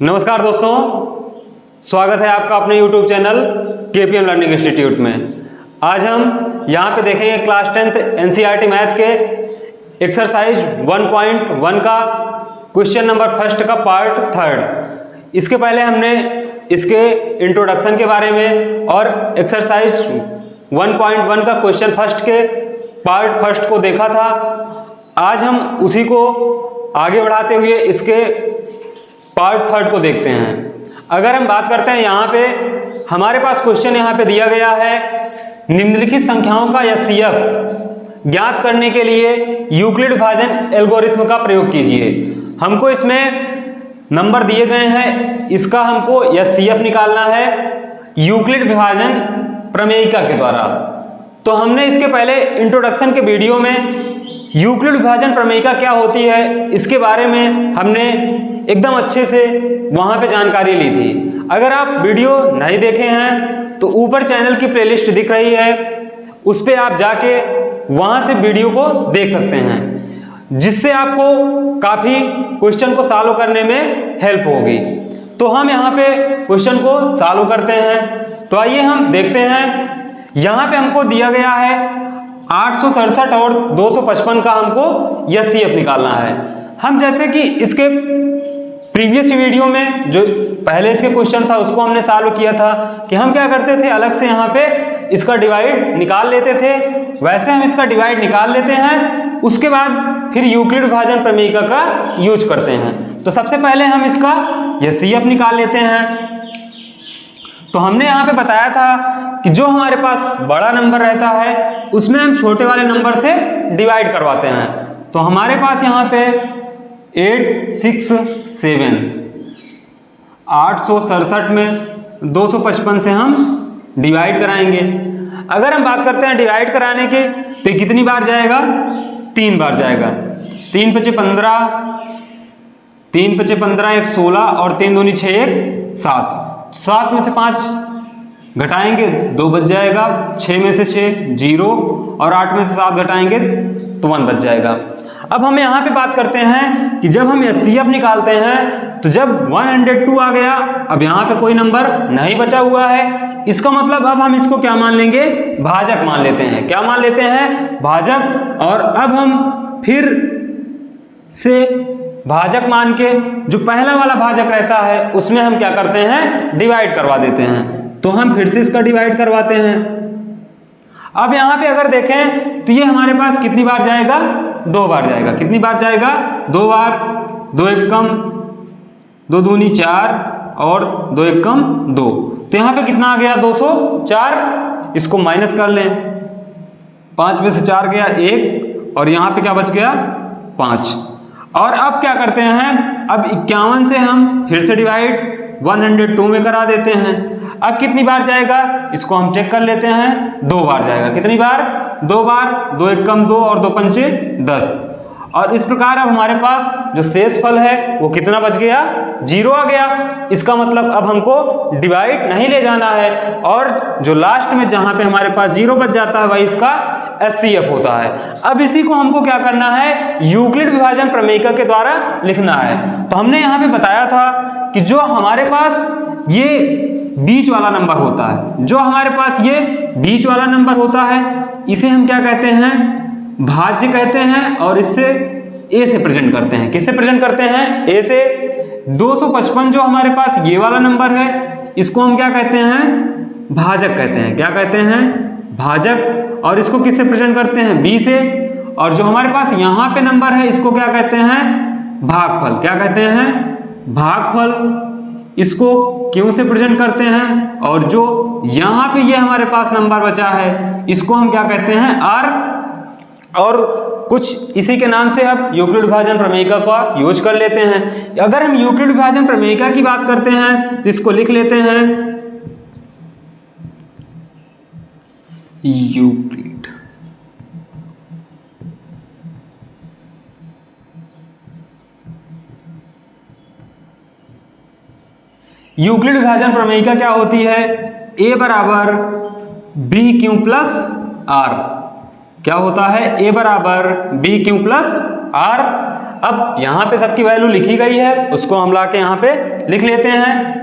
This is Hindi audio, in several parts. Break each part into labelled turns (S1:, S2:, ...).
S1: नमस्कार दोस्तों, स्वागत है आपका अपने YouTube channel KPM learning institute में। आज हम यहाँ पे देखेंगे क्लास 10th NCERT मैथ के एक्सरसाइज 1.1 का क्वेश्चन नंबर फर्स्ट का पार्ट थर्ड। इसके पहले हमने इसके इंट्रोडक्शन के बारे में और एक्सरसाइज 1.1 का क्वेश्चन फर्स्ट के पार्ट फर्स्ट को देखा था। आज हम उसी को आगे बढ़ाते हुए इसके पार्ट थर्ड को देखते हैं। अगर हम बात करते हैं, यहाँ पे हमारे पास क्वेश्चन यहाँ पे दिया गया है, निम्नलिखित संख्याओं का HCF ज्ञात करने के लिए यूक्लिड विभाजन एल्गोरिथ्म का प्रयोग कीजिए। हमको इसमें नंबर दिए गए हैं, इसका हमको HCF निकालना है यूक्लिड विभाजन प्रमेयिका के द्वारा। तो हमने इसके पहले इंट्रोडक्शन के वीडियो में यूक्लिड विभाजन प्रमेयिका क्या होती है इसके बारे में हमने एकदम अच्छे से वहाँ पे जानकारी ली थी। अगर आप वीडियो नहीं देखे हैं तो ऊपर चैनल की प्लेलिस्ट दिख रही है, उस पर आप जाके वहाँ से वीडियो को देख सकते हैं, जिससे आपको काफ़ी क्वेश्चन को सॉल्व करने में हेल्प होगी। तो हम यहाँ पे क्वेश्चन को सॉल्व करते हैं। तो आइए हम देखते हैं। यहाँ पे हमको दिया गया है 867 और 255 का हमको HCF निकालना है। हम जैसे कि इसके प्रीवियस वीडियो में जो पहले इसके क्वेश्चन था उसको हमने सॉल्व किया था कि हम क्या करते थे, अलग से यहाँ पे इसका डिवाइड निकाल लेते थे। वैसे हम इसका डिवाइड निकाल लेते हैं, उसके बाद फिर यूक्लिड विभाजन प्रमेयिका का यूज करते हैं। तो सबसे पहले हम इसका HCF निकाल लेते हैं। तो हमने यहाँ पे बताया था कि जो हमारे पास बड़ा नंबर रहता है उसमें हम छोटे वाले नंबर से डिवाइड करवाते हैं। तो हमारे पास यहाँ पे 867, 867 में 255 से हम डिवाइड कराएंगे। अगर हम बात करते हैं डिवाइड कराने की, तो ये कितनी बार जाएगा? 3 बार जाएगा। 3 पचे 15, 3 पचे 15, 1 16 और 3 दूनी 6, 1 7। 7 में से 5 घटाएंगे 2 बच जाएगा, 6 में से 6 0 और 8 में से 7 घटाएंगे तो 1 बच जाएगा। अब हम यहाँ पे बात करते हैं कि जब हम HCF निकालते हैं तो जब 102 आ गया, अब यहाँ पे कोई नंबर नहीं बचा हुआ है, इसका मतलब अब हम इसको क्या मान लेंगे? भाजक मान लेते हैं। क्या मान लेते हैं? भाजक। और अब हम फिर से भाजक मान के जो पहला वाला भाजक रहता है उसमें हम क्या करते हैं? डिवाइड करवा देते हैं। तो हम फिर से इसका डिवाइड करवाते हैं। अब यहाँ पे अगर देखें तो ये हमारे पास कितनी बार जाएगा? 2 बार जाएगा। कितनी बार जाएगा? 2 बार। 2 एक कम 2 दूनी 4 और 2 एक कम 2। तो यहाँ पे कितना आ गया? 204। इसको माइनस कर लें, 5 में से 4 गया 1 और यहाँ पे क्या बच गया? 5। और अब क्या करते हैं? अब 51 से हम फिर से डिवाइड 102 में करा देते हैं। अब कितनी बार जाएगा इसको हम चेक कर लेते हैं। 2 बार जाएगा। कितनी बार? 2 बार। 2 एक कम 2 और 2 पंचे 10। और इस प्रकार अब हमारे पास जो शेष फल है वो कितना बच गया? 0 आ गया। इसका मतलब अब हमको डिवाइड नहीं ले जाना है और जो लास्ट में जहां पे हमारे पास 0 बच जाता है वही इसका HCF होता है। अब इसी को हमको क्या करना है? यूक्लिड विभाजन प्रमेयिका के द्वारा लिखना है। तो हमने यहाँ पे बताया था कि जो हमारे पास ये बीच वाला नंबर होता है, जो हमारे पास ये बीच वाला नंबर होता है, इसे हम क्या कहते हैं? भाज्य कहते हैं। और इससे A से प्रेजेंट करते हैं। किससे प्रेजेंट करते हैं? A से। 255 जो हमारे पास ये वाला नंबर है इसको हम क्या कहते हैं? भाजक कहते हैं। क्या कहते हैं? भाजक। और इसको किससे प्रेजेंट करते हैं? B से। और जो हमारे पास यहाँ पे नंबर है इसको क्या कहते हैं? भागफल। क्या कहते हैं? भागफल। इसको क्यों से प्रेजेंट करते हैं? और जो यहाँ पे ये हमारे पास नंबर बचा है इसको हम क्या कहते हैं? R। और कुछ इसी के नाम से अब यूक्लिड विभाजन प्रमेयिका का यूज कर लेते हैं। अगर हम यूक्लिड विभाजन प्रमेयिका की बात करते हैं तो इसको लिख लेते हैं यूक्लिड यूक्लिड विभाजन प्रमेयिका क्या होती है? A बराबर BQ प्लस R। क्या होता है? A बराबर BQ प्लस R। अब यहाँ पे सबकी वैल्यू लिखी गई है, उसको हम ला के यहाँ पे लिख लेते हैं।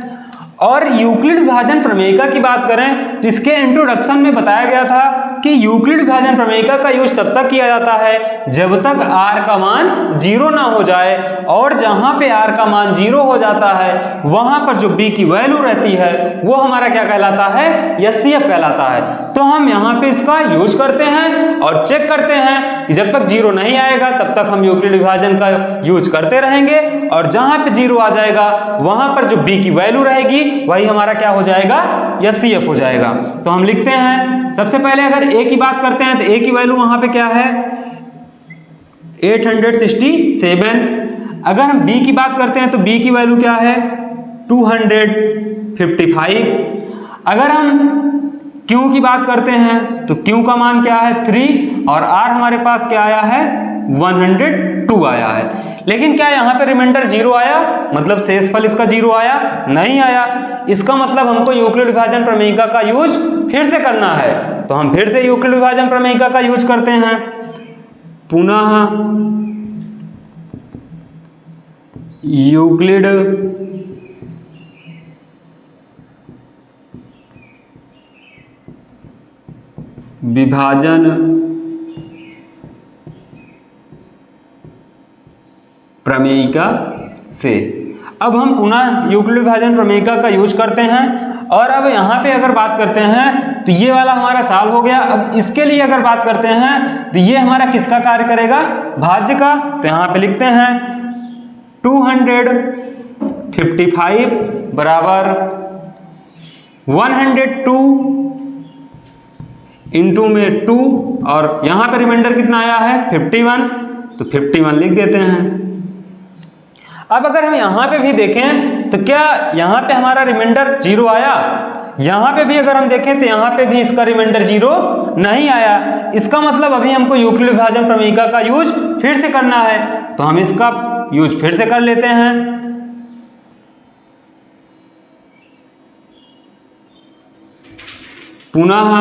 S1: और यूक्लिड विभाजन प्रमेयिका की बात करें तो इसके इंट्रोडक्शन में बताया गया था कि यूक्लिड विभाजन प्रमेयिका का यूज तब तक किया जाता है जब तक r का मान 0 ना हो जाए, और जहां पे r का मान 0 हो जाता है वहां पर जो b की वैल्यू रहती है वो हमारा क्या कहलाता है, एचसीएफ कहलाता है। तो हम यहाँ पे इसका यूज करते हैं और चेक करते हैं कि जब तक 0 नहीं आएगा तब तक हम यूक्लिड विभाजन का यूज करते रहेंगे, और जहां पे 0 आ जाएगा वहां पर जो b की वैल्यू रहेगी वही हमारा क्या हो जाएगा, एचसीएफ हो जाएगा। तो हम लिखते हैं, सबसे पहले अगर a की बात करते हैं तो a की वैल्यू वहां पे क्या है 867। अगर हम b की बात करते हैं तो b की वैल्यू क्या है 255। अगर हम q की बात करते हैं तो q का मान क्या है 3, और r हमारे पास क्या आया है 102 आया है। लेकिन क्या यहाँ पे रिमाइंडर 0 आया, मतलब शेषफल इसका 0 आया? नहीं आया। इसका मतलब हमको यूक्लिड विभाजन प्रमेयिका का यूज फिर से करना है, तो हम फिर से यूक्लिड विभाजन प्रमेयिका का यूज करते हैं। पुनः यूक्लिड विभाजन प्रमेयिका से अब हम पुनः यूक्लिड विभाजन प्रमेयिका का यूज करते हैं। और अब यहाँ पे अगर बात करते हैं तो ये वाला हमारा सॉल्व हो गया। अब इसके लिए अगर बात करते हैं तो ये हमारा किसका कार्य करेगा, भाज्य का। तो यहाँ पे लिखते हैं 255 बराबर 102 इंटू में 2, और यहाँ पे रिमाइंडर कितना आया है 51, तो 51 लिख देते हैं। अब अगर हम यहाँ पे भी देखें तो क्या यहाँ पे हमारा रिमाइंडर 0 आया? यहाँ पे भी अगर हम देखें तो यहाँ पे भी इसका रिमाइंडर 0 नहीं आया। इसका मतलब अभी हमको यूक्लिड विभाजन प्रमेयिका का यूज फिर से करना है, तो हम इसका यूज फिर से कर लेते हैं। पुनः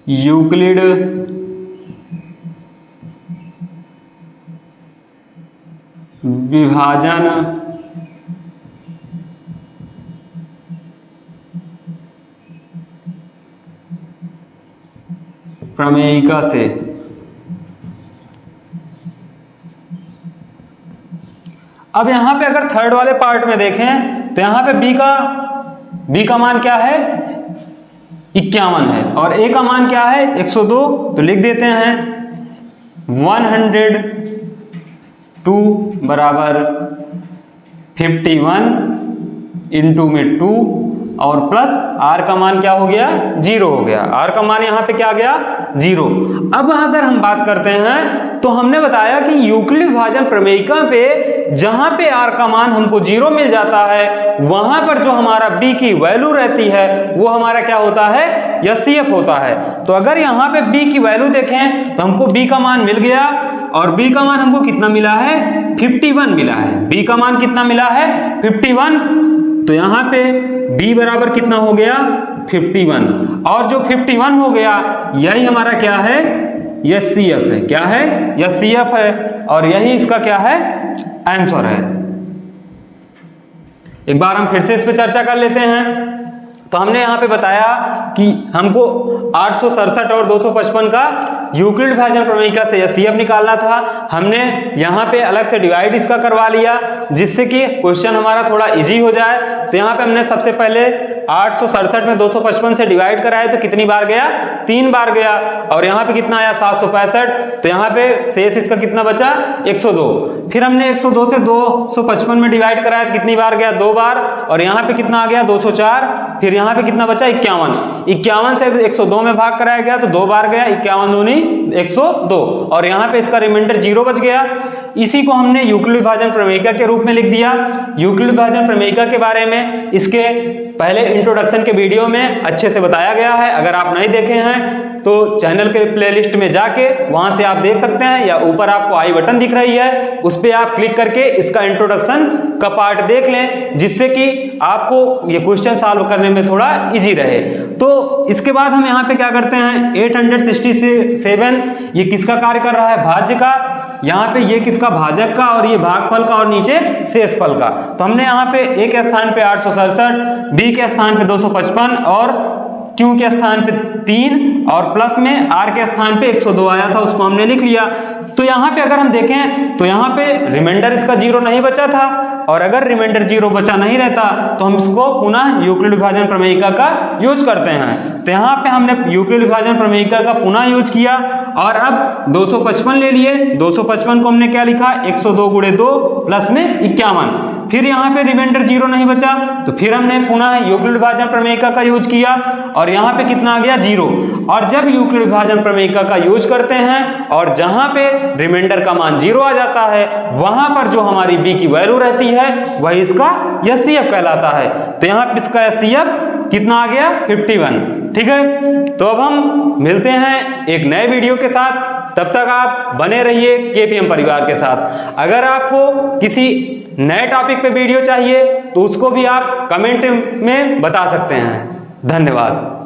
S1: यूक्लिड विभाजन प्रमेयिका से अब यहां पे अगर थर्ड वाले पार्ट में देखें तो यहां पे b का मान क्या है 51 है, और a का मान क्या है 102, तो लिख देते हैं 102 बराबर 51 इंटू में 2 और प्लस r का मान क्या हो गया 0 हो गया। r का मान यहाँ पे क्या गया 0। अब अगर हम बात करते हैं तो हमने बताया कि यूक्लिड विभाजन प्रमेयिका पे जहां पे r का मान हमको 0 मिल जाता है वहां पर जो हमारा b की वैल्यू रहती है वो हमारा क्या होता है एचसीएफ होता है। तो अगर यहाँ पे b की वैल्यू देखें तो हमको b का मान मिल गया, और b का मान हमको कितना मिला है 51 मिला है। b का मान कितना मिला है 51, तो यहाँ पे b बराबर कितना हो गया 51, और जो 51 हो गया यही हमारा क्या है एचसीएफ है। क्या है एचसीएफ है, और यही इसका क्या है आंसर है। एक बार हम फिर से इस पे चर्चा कर लेते हैं। तो हमने यहाँ पे बताया कि हमको 867 और 255 का यूक्लिड विभाजन प्रमेयिका से एचसीएफ निकालना था। हमने यहाँ पे अलग से डिवाइड इसका करवा लिया जिससे कि क्वेश्चन हमारा थोड़ा इजी हो जाए। तो यहाँ पे हमने सबसे पहले 867 में 255 से डिवाइड कराया तो कितनी बार गया 3 बार गया, और यहाँ पे कितना आया 765, तो यहाँ पे शेष इसका कितना बचा 102। फिर हमने 102 से 255 में डिवाइड कराया तो कितनी बार गया 2 बार, और यहाँ पे कितना आ गया 204। फिर यहाँ पे कितना बचा 51 से 102 में भाग कराया गया तो 2 बार गया 51 दूनी 102, और यहाँ पे इसका रिमाइंडर 0 बच गया। इसी को हमने यूक्लिड विभाजन प्रमेयिका के रूप में लिख दिया। यूक्लिड विभाजन प्रमेयिका के बारे में इसके पहले इंट्रोडक्शन के वीडियो में अच्छे से बताया गया है, अगर आप नहीं देखे हैं तो चैनल के प्लेलिस्ट में जाके वहां से आप देख सकते हैं, या ऊपर आपको आई बटन दिख रही है उस पर आप क्लिक करके इसका इंट्रोडक्शन का पार्ट देख लें, जिससे कि आपको ये क्वेश्चन सॉल्व करने में थोड़ा इजी रहे। तो इसके बाद हम यहाँ पे क्या करते हैं, 867 ये किसका कार्य कर रहा है, भाज्य का। यहाँ पे ये किसका, भाजक का, और ये भागफल का, और नीचे शेषफल का। तो हमने यहाँ पे ए के स्थान पे 867, बी के स्थान पे 255 और क्यू के स्थान पे 3 और प्लस में आर के स्थान पे 102 आया था, उसको हमने लिख लिया। तो यहाँ पे अगर हम देखें तो यहाँ पे रिमाइंडर इसका 0 नहीं बचा था, और अगर रिमाइंडर 0 बचा नहीं रहता तो हम इसको पुनः यूक्लिड विभाजन प्रमेयिका का यूज करते हैं। तो यहाँ पे हमने यूक्लिड विभाजन प्रमेयिका का पुनः यूज किया, और अब 255 ले लिए। 255 को हमने क्या लिखा, 102 गुणे 2 प्लस में 51। फिर यहाँ पे रिमाइंडर 0 नहीं बचा, तो फिर हमने पुनः यूक्लिड विभाजन प्रमेयिका का यूज किया, और यहाँ पे कितना आ गया, 0। और जब यूक्लिड विभाजन प्रमेयिका का यूज करते हैं और जहाँ पे रिमाइंडर का मान 0 आ जाता है, वहां पर जो हमारी बी की वैल्यू रहती है वही इसका एचसीएफ कहलाता है। तो यहाँ पे इसका एचसीएफ कितना आ गया, 51। ठीक है, तो अब हम मिलते हैं एक नए वीडियो के साथ, तब तक आप बने रहिए केपीएम परिवार के साथ। अगर आपको किसी नए टॉपिक पे वीडियो चाहिए तो उसको भी आप कमेंट में बता सकते हैं। धन्यवाद।